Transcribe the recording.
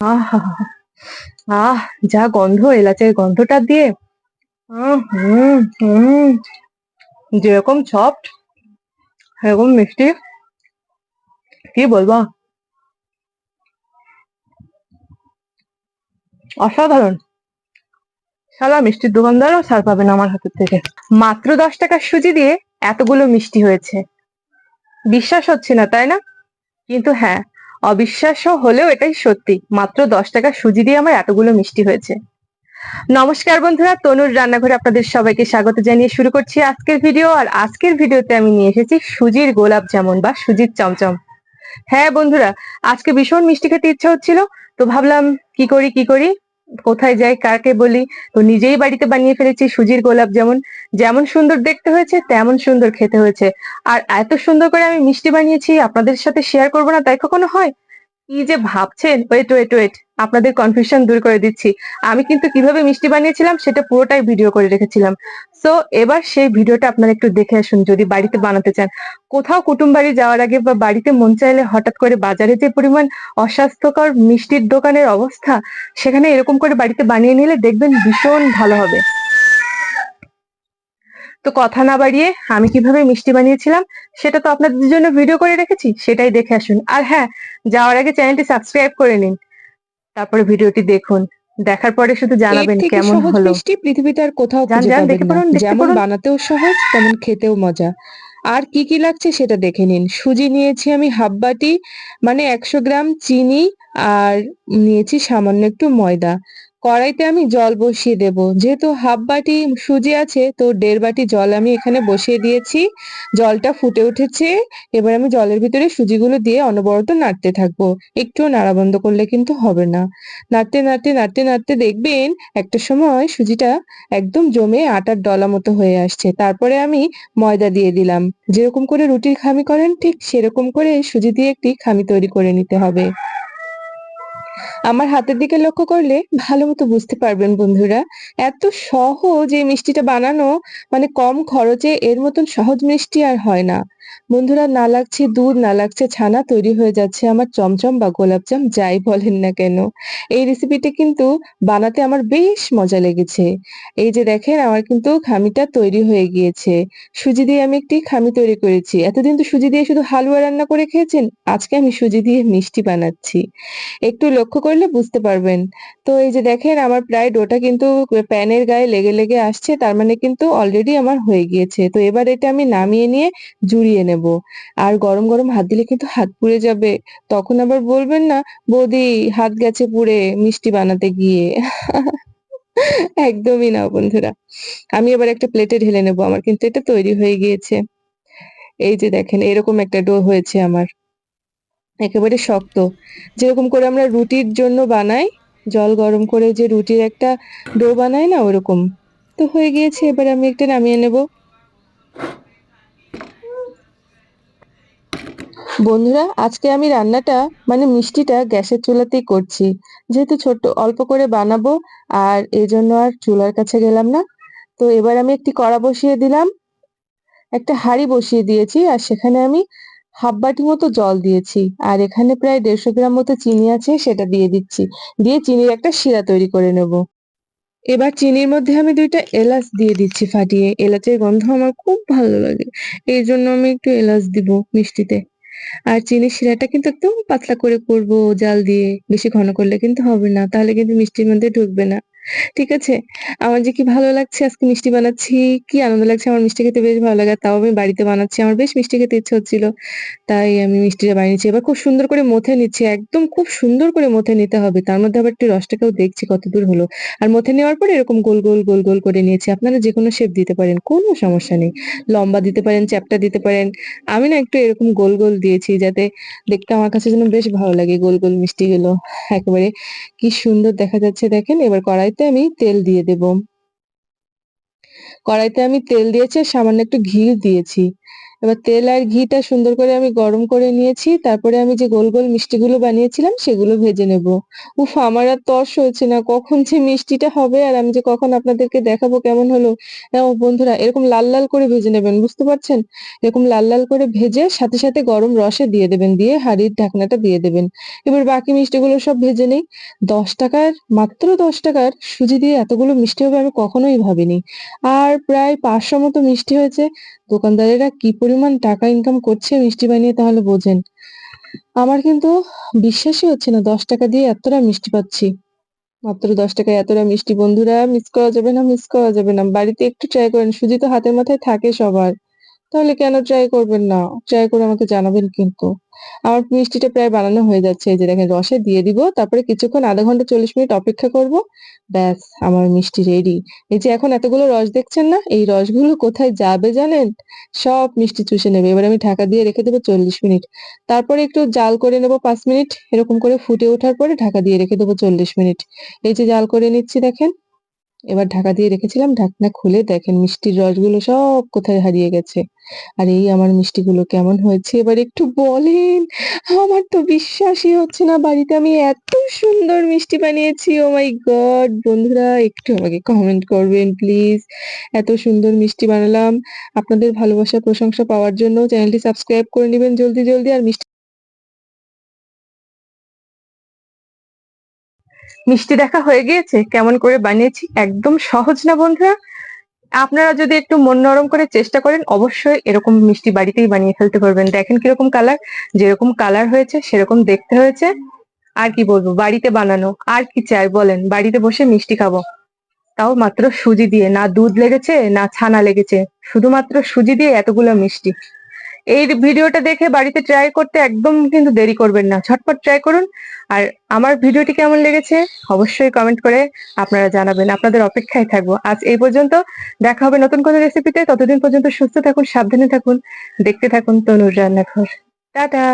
আহ আহ যা গন্ধ, এলাচের গন্ধটা দিয়ে হুম হুম, যেরকম সফট সেরকম মিষ্টি, কি বলবো, অসাধারণ। সারা মিষ্টির দোকানদারও ছাড় পাবে না আমার হাতের থেকে। মাত্র 10 টাকার সুজি দিয়ে এতগুলো মিষ্টি হয়েছে, বিশ্বাস হচ্ছে না তাই না? কিন্তু হ্যাঁ, অবিশ্বাস্য হলেও এটাই সত্যি, মাত্র 10 টাকার সুজি দিয়ে আমার এতগুলো মিষ্টি হয়েছে। নমস্কার বন্ধুরা, তনুর রান্নাঘরে আপনাদের সবাইকে স্বাগত জানিয়ে শুরু করছি আজকের ভিডিও। আর আজকের ভিডিওতে আমি নিয়ে এসেছি সুজির গোলাপ জামুন বা সুজির চমচম। হ্যাঁ বন্ধুরা, আজকে ভীষণ মিষ্টি খেতে ইচ্ছা হচ্ছিল, তো ভাবলাম কি করি, কোথায় যাই, কাকে বলি। তো নিজেই বাড়িতে বানিয়ে ফেলেছি সুজির গোলাপ জামুন। যেমন সুন্দর দেখতে হয়েছে তেমন সুন্দর খেতে হয়েছে। আর এত সুন্দর করে আমি মিষ্টি বানিয়েছি, আপনাদের সাথে শেয়ার করবো না তাই কখনো হয়? কি যে ভাবছেন, ওয়েট, আপনাদের কনফিউশন দূর করে দিচ্ছি। আমি কিন্তু কিভাবে মিষ্টি বানিয়েছিলাম সেটা পুরোটাই ভিডিও করে রেখেছিলাম। সো এবার সেই ভিডিওটা আপনারা একটু দেখে আসুন যদি বাড়িতে বানাতে চান। কোথাও কুটুম বাড়ি যাওয়ার আগে বা বাড়িতে মন চাইলে হঠাৎ করে বাজারে যে পরিমাণ অস্বাস্থ্যকর মিষ্টির দোকানের অবস্থা, সেখানে এরকম করে বাড়িতে বানিয়ে নিলে দেখবেন ভীষণ ভালো হবে। তো কথা না বাড়িয়ে আমি কিভাবে মিষ্টি বানিয়েছিলাম সেটা তো আপনাদের জন্য ভিডিও করে রেখেছি, সেটাই দেখে আসুন। আর হ্যাঁ, যাওয়ার আগে চ্যানেলটি সাবস্ক্রাইব করে নিন, তারপরে ভিডিওটি দেখুন। দেখার পরে শুধু এর জানাবেন থেকে কেমন সহজ হলো। মিষ্টি পৃথিবীতে আর কোথাও যান খুঁজে যান, পাবেন দেখে না। পড়ুন, দেখতে যেমন পড়ুন। বানাতেও সহজ তেমন খেতেও মজা। আর কি কি লাগছে সেটা দেখে নিন। সুজি নিয়েছি আমি হাফ বাটি, মানে 100 গ্রাম চিনি, আর নিয়েছি সামান্য একটু ময়দা। কড়াইতে আমি জল বসিয়ে দেব, যেহেতু হাফ বাটি সুজি আছে তো 1.5 বাটি জল আমি এখানে বসিয়ে দিয়েছি। জলটা ফুটে উঠেছে, এবার আমি জলের ভিতরে সুজিগুলো দিয়ে অনবরত নাড়তে থাকবো। একটু নাড়া বন্ধ করলে কিন্তু হবে না। নাড়তে দেখবেন একটা সময় সুজিটা একদম জমে আটার ডলা মতো হয়ে আসছে। তারপরে আমি ময়দা দিয়ে দিলাম। যেরকম করে রুটির খামি করেন ঠিক সেরকম করে সুজি দিয়ে একটি খামি তৈরি করে নিতে হবে। আমার হাতের দিকে লক্ষ্য করলে ভালো মতো বুঝতে পারবেন বন্ধুরা। এত সহজ এই মিষ্টিটা বানানো, মানে কম খরচে এর মতন সহজ মিষ্টি আর হয় না। বন্ধুরা, না লাগছে দুধ না লাগছে ছানা, তৈরি হয়ে যাচ্ছে আমার চমচম বা গোলাপজাম যাই বলেন না কেন। এই রেসিপিটা কিন্তু বানাতে আমার বেশ মজা লেগেছে। এই যে দেখেন আমার কিন্তু খামিটা তৈরি হয়ে গিয়েছে। সুজি দিয়ে আমি একটি খামি তৈরি করেছি। এতদিন তো সুজি দিয়ে শুধু হালুয়া রান্না করে খেয়েছেন, আজকে আমি সুজি দিয়ে মিষ্টি বানাচ্ছি। একটু লক্ষ্য করলে বুঝতে পারবেন। তো এই যে দেখেন আমার প্রায় ডোটা কিন্তু প্যানের গায়ে লেগে আসছে, তার মানে কিন্তু অলরেডি আমার হয়ে গিয়েছে। তো এবার এটা আমি নামিয়ে নিয়ে জুড়িয়ে নেব। আর গরম গরম হাত দিলে কিন্তু হাত পুড়ে যাবে। তখন আবার বলবেন না, বৌদি হাত গেছে পুড়ে মিষ্টি বানাতে গিয়ে। একদমই না বন্ধুরা। আমি এবার একটা প্লেটে ঢেলে নেব, আমার কিন্তু এটা তৈরি হয়ে গিয়েছে। এই যে দেখেন এরকম একটা ডো হয়েছে আমার, একেবারে শক্ত, যেরকম করে আমরা রুটির জন্য বানাই, জল গরম করে যে রুটির একটা ডো বানাই না, ওরকম। তো হয়ে গিয়েছে, এবার আমি একটা নামিয়ে নেব। বন্ধুরা, আজকে আমি রান্নাটা, মানে মিষ্টিটা গ্যাসের চুলাতেই করছি, যেহেতু ছোট্ট অল্প করে বানাবো, আর এই জন্য আর চুলার কাছে গেলাম না। তো এবার আমি একটি কড়া বসিয়ে দিলাম, একটা হাঁড়ি বসিয়ে দিয়েছি, আর সেখানে আমি হাফ বাটি মতো জল দিয়েছি, আর এখানে প্রায় 150 গ্রাম মতো চিনি আছে, সেটা দিয়ে দিচ্ছি। দিয়ে চিনির একটা শিরা তৈরি করে নেব। এবার চিনির মধ্যে আমি 2টা এলাচ দিয়ে দিচ্ছি ফাটিয়ে। এলাচের গন্ধ আমার খুব ভালো লাগে, এই জন্য আমি একটু এলাচ দিব মিষ্টিতে। আর চিনির শিরাটা কিন্তু একদম পাতলা করে করব, জাল দিয়ে। বেশি ঘন করলে কিন্তু হবে না, তাহলে কিন্তু মিষ্টির মধ্যে ঢুকবে না। ঠিক আছে? আমার যে কি ভালো লাগছে আজকে মিষ্টি বানাচ্ছি, কি আনন্দ লাগছে। আমার মিষ্টি খেতে বেশ ভালো লাগে, আর তাও আমি বাড়িতে বানাচ্ছি। আমার বেশ মিষ্টি খেতে ইচ্ছে হচ্ছিল, তাই আমি মিষ্টিটা বানিয়েছি। এবার খুব সুন্দর করে মথে নিচ্ছি, একদম খুব সুন্দর করে মথে নিতে হবে। তার মধ্যে আবার একটু রসটাকেও দেখছি কতদূর হলো। আর মথে নেওয়ার পরে এরকম গোল গোল করে নিয়েছি। আপনারা যেকোনো শেপ দিতে পারেন, কোনো সমস্যা নেই। লম্বা দিতে পারেন, চ্যাপ্টা দিতে পারেন। আমি না একটু এরকম গোল গোল দিয়েছি, যাতে দেখতে আমার কাছে যেন বেশ ভালো লাগে গোল গোল মিষ্টিগুলো। একেবারে কি সুন্দর দেখা যাচ্ছে দেখেন। এবার কড়াইতে আমি তেল দিয়ে দেব। কড়াইতে আমি তেল দিয়েছি আর সামান্য একটু ঘি দিয়েছি। এবার তেল আর ঘিটা সুন্দর করে আমি গরম করে নিয়েছি, তারপরে আমি যে গোল গোল মিষ্টিগুলো বানিয়েছিলাম সেগুলো ভেজে নেব। উফ, আমার আর তর্স হচ্ছে না কখন যে মিষ্টিটা হবে আর আমি যে কখন আপনাদেরকে দেখাবো কেমন হলো। বন্ধুরা, এরকম লাল লাল করে ভেজে নেবেন, বুঝতে পারছেন? এরকম লাল লাল করে ভেজে সাথে সাথে গরম রসে দিয়ে দেবেন, দিয়ে হাঁড়ির ঢাকনাটা দিয়ে দেবেন। এবার বাকি মিষ্টিগুলো সব ভেজে নেই। 10 টাকার, মাত্র 10 টাকার সুজি দিয়ে এতগুলো মিষ্টি হবে আমি কখনোই ভাবিনি। আর প্রায় 500 মতো মিষ্টি হয়েছে। দোকানদারেরা কি পরিমাণ টাকা ইনকাম করছে মিষ্টি বানিয়ে তাহলে বোঝেন। আমার কিন্তু বিশ্বাসই হচ্ছে না 10 টাকা দিয়ে এতটা মিষ্টি পাচ্ছি। মাত্র 10 টাকায় এতটা মিষ্টি, বন্ধুরা মিস করা যাবে না, মিস করা যাবে না। বাড়িতে একটু ট্রাই করেন, সুজি তো হাতের মাথায় থাকে সবার। তাহলে কেন ট্রাই করবেন না? ট্রাই করে আমাকে জানাবেন কিন্তু। আমার মিষ্টিটা প্রায় বানানো হয়ে যাচ্ছে। এই যে দেখেন, রসে দিয়ে দিব। তারপরে কিছুক্ষণ ০.৫ ঘন্টা ৪০ মিনিট অপেক্ষা করব। ব্যাস, আমার মিষ্টি রেডি। এই যে এখন এতগুলো রস দেখছেন না? এই রসগুলো কোথায় যাবে জানেন? সব মিষ্টি চুষে নেবে। এবার আমি ঢাকা দিয়ে রেখে দেবো ৪০ মিনিট। তারপরে একটু জাল করে নেব ৫ মিনিট। এরকম করে ফুটে ওঠার পরে ঢাকা দিয়ে রেখে দেবো ৪০ মিনিট। এই যে জাল করে নিচ্ছি দেখেন। এবার ঢাকা দিয়ে রেখেছিলাম, ঢাকনা খুলে দেখেন মিষ্টির রসগুলো সব কোথায় হারিয়ে গেছে। আর এই আমার মিষ্টিগুলো কেমন হয়েছে এবার একটু বলেন। আমার তো বিশ্বাসই হচ্ছে না বাড়িতে আমি এত সুন্দর মিষ্টি বানিয়েছি। ও মাই গড! বন্ধুরা একটু আমাকে কমেন্ট করবেন প্লিজ। এত সুন্দর মিষ্টি বানালাম। আপনাদের ভালোবাসা প্রশংসা পাওয়ার জন্য চ্যানেলটি সাবস্ক্রাইব করে নিবেন জলদি জলদি। আর মিষ্টি দেখা হয়ে গিয়েছে কেমন করে বানিয়েছি, একদম সহজ না বন্ধুরা? আপনারা যদি একটু মন নরম করে চেষ্টা করেন অবশ্যই এরকম মিষ্টি বাড়িতেই বানিয়ে ফেলতে পারবেন। দেখেন কিরকম কালার, যেরকম কালার হয়েছে সেরকম দেখতে হয়েছে। আর কি বলবো, বাড়িতে বানানো, আর কি চাই বলেন? বাড়িতে বসে মিষ্টি খাবো, তাও মাত্র সুজি দিয়ে, না দুধ লেগেছে না ছানা লেগেছে, শুধুমাত্র সুজি দিয়ে এতগুলো মিষ্টি। এই ভিডিওটা দেখে বাড়িতে ট্রাই করতে একদম কিন্তু দেরি করবেন না, ঝটপট ট্রাই করুন। আর আমার ভিডিওটি কেমন লেগেছে অবশ্যই কমেন্ট করে আপনারা জানাবেন, আপনাদের অপেক্ষায় থাকবো। আজ এই পর্যন্ত, দেখা হবে নতুন কোনো রেসিপিতে। ততদিন পর্যন্ত সুস্থ থাকুন, সাবধানে থাকুন, দেখতে থাকুন তনুর রান্নাঘর। টাটা।